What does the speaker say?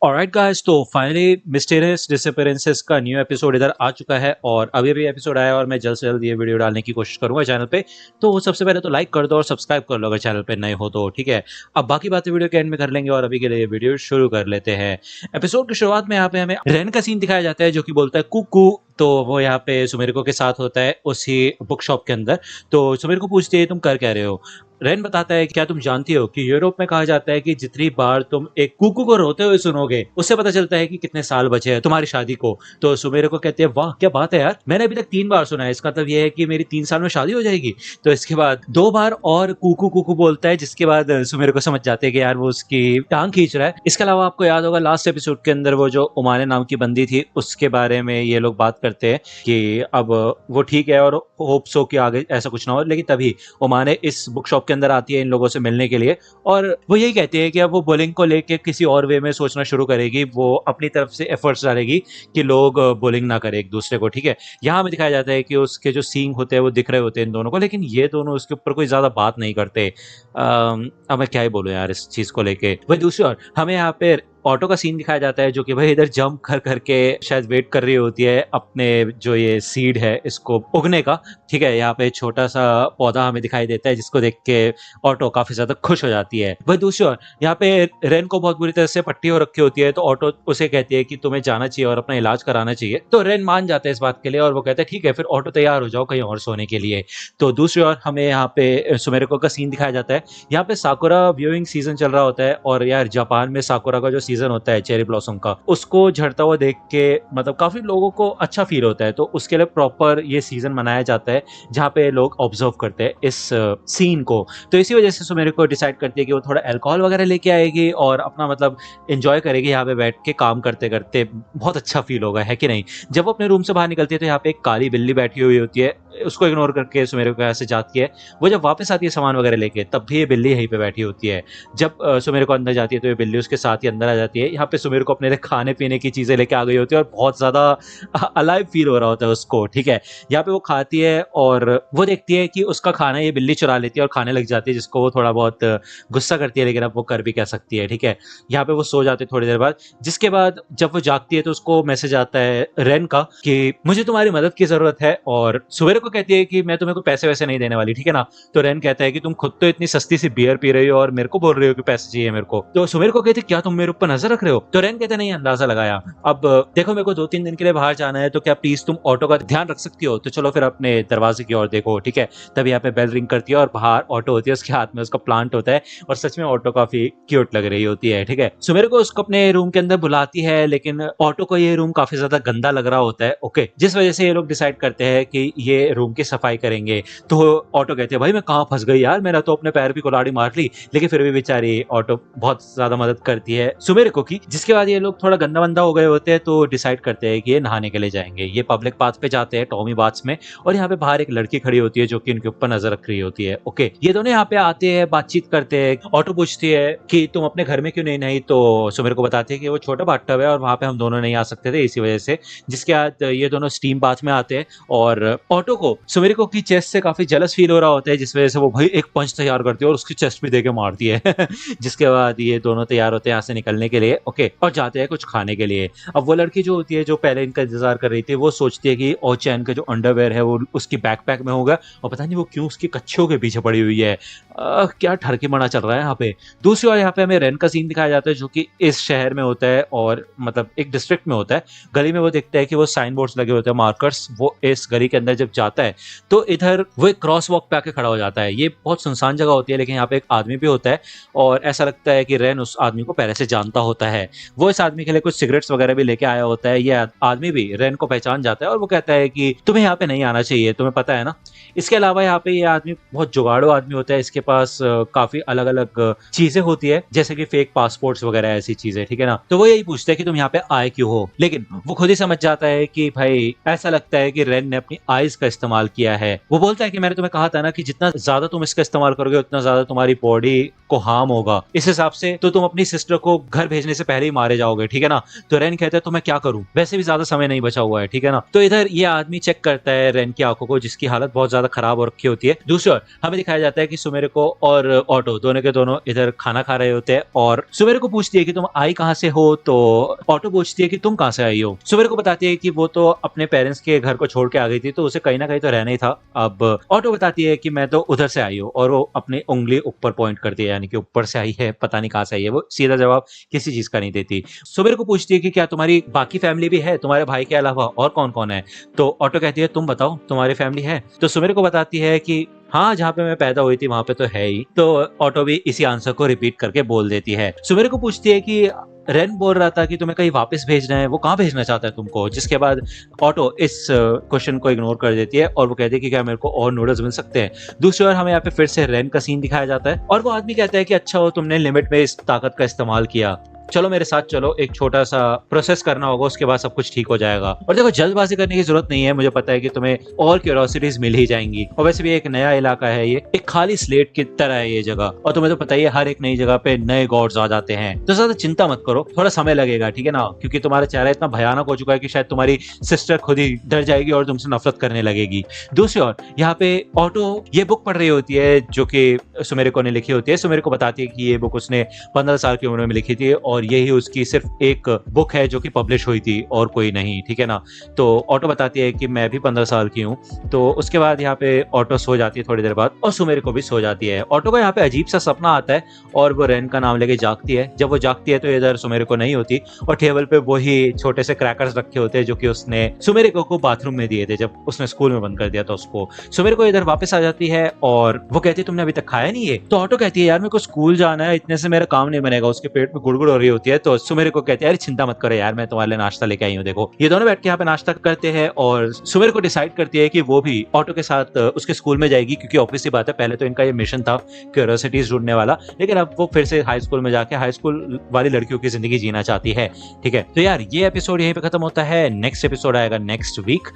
Alright guys, तो finally mysterious disappearances का new episode इधर आ चुका है और अभी एपिसोड आया और मैं जल्द से जल्द ये वीडियो डालने की कोशिश करूंगा चैनल पे। तो सबसे पहले तो लाइक कर दो और सब्सक्राइब कर लो अगर चैनल पे नए हो तो, ठीक है। अब बाकी बातें वीडियो के एंड में कर लेंगे और अभी के लिए ये वीडियो शुरू कर लेते हैं। एपिसोड की शुरुआत में यहाँ पे हमें रेन का सीन दिखाया जाता है जो कि बोलता है कुकू। तो वो यहाँ पे सुमेरिको के साथ होता है उसी बुक शॉप के अंदर। तो सुमेरिको पूछती है तुम कर क्या रहे हो। रेन बताता है क्या तुम जानती हो कि यूरोप में कहा जाता है कि जितनी बार तुम एक कुकू को रोते हुए सुनोगे उससे पता चलता है कि कितने साल बचे हैं तुम्हारी शादी को। तो सुमेरिको कहते हैं वाह क्या बात है यार, मैंने अभी तक 3 बार सुना है, इसका मतलब ये है कि मेरी 3 साल में शादी हो जाएगी। तो इसके बाद 2 बार और कुकू कुकू बोलता है, जिसके बाद सुमेरिको समझ जाते हैं कि यार वो उसकी टांग खींच रहा है। इसके अलावा आपको याद होगा लास्ट एपिसोड के अंदर वो जो उमाने नाम की बंदी थी उसके बारे में ये लोग बात करते हैं कि अब वो ठीक है और होप सो कि आगे ऐसा कुछ ना हो, लेकिन तभी उमाने इस बुक शॉप के अंदर आती है इन लोगों से मिलने के लिए और वो यही कहती है कि अब वो बुलिंग को लेके किसी और वे में सोचना शुरू करेगी। वो अपनी तरफ से एफर्ट्स डालेगी कि लोग बुलिंग ना करें एक दूसरे को, ठीक है। यहाँ हमें दिखाया जाता है कि उसके जो सींग होते हैं वो दिख रहे होते हैं इन दोनों को, लेकिन ये दोनों उसके ऊपर कोई ज्यादा बात नहीं करते। अब मैं क्या ही बोलूं यार इस चीज को लेके। वही दूसरी ओर हमें यहाँ पे ऑटो का सीन दिखाया जाता है जो कि भाई इधर जंप कर करके शायद वेट कर रही होती है अपने जो ये सीड है इसको उगने का, ठीक है। यहाँ पे छोटा सा पौधा हमें दिखाई देता है जिसको देख के ऑटो काफी ज्यादा खुश हो जाती है। वही दूसरी ओर यहाँ पे रेन को बहुत बुरी तरह से पट्टी हो रखी होती है, तो ऑटो उसे कहती है कि तुम्हें जाना चाहिए और अपना इलाज कराना चाहिए। तो रेन मान जाता है इस बात के लिए और वो कहता है ठीक है फिर ऑटो तैयार हो जाओ कहीं और सोने के लिए। तो दूसरी ओर हमें यहाँ पे सुमेरिको का सीन दिखाया जाता है। यहाँ पे साकुरा व्यूइंग सीजन चल रहा होता है और यार जापान में साकुरा का जो सीजन होता है चेरी ब्लॉसम का, उसको झड़ता हुआ देख के मतलब काफी लोगों को अच्छा फील होता है। तो उसके लिए प्रॉपर ये सीजन मनाया जाता है जहाँ पे लोग ऑब्जर्व करते हैं इस सीन को। तो इसी वजह से सुमेरिको डिसाइड करती है कि वो थोड़ा अल्कोहल वगैरह लेके आएगी और अपना मतलब एंजॉय करेगी यहाँ पे बैठ के काम करते करते। बहुत अच्छा फील होगा, है कि नहीं। जब वो अपने रूम से बाहर निकलती है तो यहाँ पे एक काली बिल्ली बैठी हुई होती है, उसको इग्नोर करके सुमेरिको यहाँ से जाती है। वो जब वापस आती है सामान वगैरह लेके तब भी ये बिल्ली यहीं पे बैठी होती है। जब सुमेरिको अंदर जाती है तो ये बिल्ली उसके साथ ही अंदर आ जाती है। यहाँ पे सुमेरिको अपने लिए खाने पीने की चीजें लेके आ गई होती है और बहुत ज्यादा अलाइव फील हो रहा होता है उसको, ठीक है। यहाँ पे वो खाती है और वो देखती है कि उसका खाना ये बिल्ली चुरा लेती है और खाने लग जाती है, जिसको वो थोड़ा बहुत गुस्सा करती है, लेकिन अब वो कर भी क्या सकती है, ठीक है। यहाँ पे वो सो जाते थोड़ी देर बाद, जिसके बाद जब वो जागती है तो उसको मैसेज आता है रेन का कि मुझे तुम्हारी मदद की जरूरत है। और सुमेरिको कहती है कि मैं तुम्हें कोई पैसे वैसे नहीं देने वाली, ठीक है ना। तो रेन कहता है कि तुम खुद तो इतनी सस्ती सी बियर पी रही हो और मेरे को बोल रही हो कि पैसे चाहिए मेरे को। तो सुमेरिको कहती है क्या तुम मेरे ऊपर नजर रख रहे हो। तो रेन कहते नहीं अंदाजा लगाया। अब देखो मेरे को 2-3 दिन के लिए बाहर जाना है तो क्या प्लीज तुम ऑटो का ध्यान रख सकती हो। तो चलो फिर अपने दरवाजे की ओर देखो, ठीक है। तब यहाँ पे बेल रिंग करती है और बाहर ऑटो होती है, उसके हाथ में उसका प्लांट होता है और सच में ऑटो काफी क्यूट लग रही होती है, ठीक है। सुमेरिको उसको अपने रूम के अंदर बुलाती है लेकिन ऑटो को ये रूम काफी ज्यादा गंदा लग रहा होता है, ओके। जिस वजह से ये लोग डिसाइड करते हैं कि ये रूम की सफाई करेंगे। तो ऑटो कहते हैं भाई मैं कहाँ फंस गई यार, मेरा तो अपने पैर भी कुल्हाड़ी मार ली। लेकिन फिर भी बेचारी ऑटो बहुत ज्यादा मदद करती है सुमेरिको की। जिसके बाद ये लोग थोड़ा गंदा वंदा हो गए होते हैं तो डिसाइड करते हैं कि ये नहाने के लिए जाएंगे। ये पब्लिक बाथ पे जाते हैं, टॉमी बाथ्स में, और यहाँ पे बाहर एक लड़की खड़ी होती है जो कि इनके ऊपर नजर रख रही होती है, ओके। ये दोनों यहाँ पे आते हैं, बातचीत करते हैं। ऑटो पूछती है कि तुम अपने घर में क्यों नहीं नहाई। तो सुमेरिको बताती है कि वो छोटा बाथटब है और वहां पे हम दोनों नहीं आ सकते थे इसी वजह से। जिसके बाद ये दोनों स्टीम बाथ में आते हैं और ऑटो को सुमेरिको की चेस्ट से काफी जेलस फील हो रहा होता है, जिस वजह से वो भाई एक पंच तैयार करती है और उसकी चेस्ट भी देके मारती है। जिसके बाद ये दोनों तैयार होते हैं यहाँ से निकलने के लिए, ओके, और जाते हैं कुछ खाने के लिए। अब वो लड़की जो होती है जो पहले इनका इंतजार कर रही थी वो सोचती है कि ओचैन का जो अंडरवेयर है वो उसकी बैकपैक में होगा और पता नहीं वो क्यों उसकी कच्छियों के पीछे पड़ी हुई है। क्या ठरकी मना चल रहा है यहाँ पे। दूसरी ओर यहाँ पे हमें रेन का सीन दिखाया जाता है जो कि इस शहर में होता है और मतलब एक डिस्ट्रिक्ट में होता है। गली में वो देखता है कि वो साइन बोर्ड्स लगे होते हैं, मार्कर्स। वो इस गली के अंदर जब जाता है तो इधर वो एक क्रॉस वॉक पे आके खड़ा हो जाता है। ये बहुत सुनसान जगह होती है लेकिन यहाँ पे एक आदमी भी होता है और ऐसा लगता है कि रेन उस आदमी को पहले से जानता होता है। वो इस आदमी के लिए कुछ सिगरेट्स वगैरह भी लेके आया होता है। ये आदमी भी रेन को पहचान जाता है और वो कहता है कि तुम्हें यहाँ पे नहीं आना चाहिए, तुम्हें पता है ना। इसके अलावा यहाँ पे ये आदमी बहुत जुगाड़ू आदमी होता है, इसके पास काफी अलग अलग चीजें होती है जैसे कि फेक पासपोर्ट्स वगैरह ऐसी चीजें, ठीक है ना। तो वो यही पूछते हैं कि तुम यहाँ पे आए क्यों हो, लेकिन वो खुद ही समझ जाता है कि भाई ऐसा लगता है कि रेन ने अपनी आइज का इस्तेमाल किया है। वो बोलता है कि मैंने तुम्हें कहा था ना कि जितना ज्यादा तुम इसका इस्तेमाल करोगे उतना ज्यादा तुम्हारी बॉडी को हार्म होगा, इस हिसाब से तो तुम अपनी सिस्टर को घर भेजने से पहले ही मारे जाओगे, ठीक है ना। तो रेन कहता है तो मैं क्या करूं, वैसे भी ज्यादा समय नहीं बचा हुआ है, ठीक है ना। तो इधर ये आदमी चेक करता है रेन की आंखों को, जिसकी हालत बहुत ज्यादा खराब हो रखी होती है। दूसरी ओर हमें दिखाया जाता है कि सुमेरिको और ऑटो दोनों के दोनों इधर खाना खा रहे होते हैं और सुमेरिको पूछती है कि तुम आई कहां से हो, तो ऑटो पूछती है कि तुम कहां से आई हो। सुमेरिको बताती है कि वो तो अपने पेरेंट्स के घर को छोड़ के आ गई थी, तो उसे कहीं ना कहीं तो रहना ही था। अब ऑटो बताती है कि मैं तो उधर से आई हूँ, और वो अपनी उंगली ऊपर पॉइंट करती है, यानी कि ऊपर से आई है, पता नहीं कहां से आई है। वो सीधा जवाब किसी चीज का नहीं देती। सुमेरिको पूछती है कि क्या तुम्हारी बाकी फैमिली भी है, तुम्हारे भाई के अलावा और कौन कौन है। तो ऑटो कहती है तुम बताओ तुम्हारी फैमिली है। तो सुमेरिको बताती है कि हाँ, जहाँ पे मैं पैदा हुई थी वहां पे तो है ही। तो ऑटो भी इसी आंसर को रिपीट करके बोल देती है। सुमेरिको पूछती है कि रेन बोल रहा था कि तुम्हें कहीं वापस भेजना है, वो कहाँ भेजना चाहता है तुमको, जिसके बाद ऑटो इस क्वेश्चन को इग्नोर कर देती है और वो कहती है कि क्या मेरे को और नूडल्स मिल सकते हैं। दूसरी ओर हमें यहाँ पे फिर से रेन का सीन दिखाया जाता है और वो आदमी कहता है कि अच्छा हो तुमने लिमिट में इस ताकत का इस्तेमाल किया, चलो मेरे साथ चलो, एक छोटा सा प्रोसेस करना होगा, उसके बाद सब कुछ ठीक हो जाएगा। और देखो जल्दबाजी करने की जरूरत नहीं है, मुझे पता है कि तुम्हें और क्यूरियोसिटीज मिल ही जाएंगी, और वैसे भी एक नया इलाका है, ये एक खाली स्लेट की तरह है ये जगह, और तुम्हें तो पता ही है हर एक नई जगह पे नए गॉड्स आ जाते हैं। तो ज्यादा चिंता मत करो, थोड़ा समय लगेगा, ठीक है ना, क्योंकि तुम्हारा चेहरा इतना भयानक हो चुका है कि शायद तुम्हारी सिस्टर खुद ही डर जाएगी और तुमसे नफरत करने लगेगी। दूसरी ओर यहाँ पे ऑटो ये बुक पढ़ रही होती है जो कि सुमेरिको ने लिखी होती है। सुमेरिको बताती है कि ये बुक उसने 15 साल की उम्र में लिखी थी और यही उसकी सिर्फ एक बुक है जो कि पब्लिश हुई थी और कोई नहीं, ठीक है ना। तो ऑटो बताती है कि मैं भी 15 साल की हूँ। तो उसके बाद यहाँ पे ऑटो सो जाती है थोड़ी देर बाद और सुमेरिको भी सो जाती है। ऑटो को यहाँ पे अजीब सा सपना आता है और वो रेन का नाम लेके जागती है। जब वो जागती है तो इधर सुमेरिको नहीं होती और टेबल पे वही छोटे से क्रैकर्स रखे होते हैं जो कि उसने सुमेरिको को बाथरूम में दिए थे जब उसने स्कूल में बंद कर दिया था उसको। सुमेरिको इधर वापस आ जाती है और वो कहती है तुमने अभी तक खाया नहीं है। तो ऑटो कहती है यार मेरे को स्कूल जाना है, इतने से मेरा काम नहीं बनेगा। उसके पेट में गुड़गुड़ हो रही होती है तो सुमेरिको कहती है यार चिंता मत करो यार, मैं तुम्हारे लिए नाश्ता लेके आई हूँ। देखो ये दोनों बैठ के यहाँ पे नाश्ता करते हैं और सुमेरिको डिसाइड करती है कि वो भी ऑटो के साथ उसके स्कूल में जाएगी, क्योंकि ऑब्वियस सी बात है पहले तो इनका ये मिशन था क्यूरियोसिटीज ढूंढने वाला, लेकिन अब वो फिर से हाई स्कूल में जाके हाई स्कूल वाली लड़कियों की जिंदगी जीना चाहती है। ठीक है, तो यार ये एपिसोड यहीं पे खत्म होता है। नेक्स्ट एपिसोड आएगा नेक्स्ट वीक।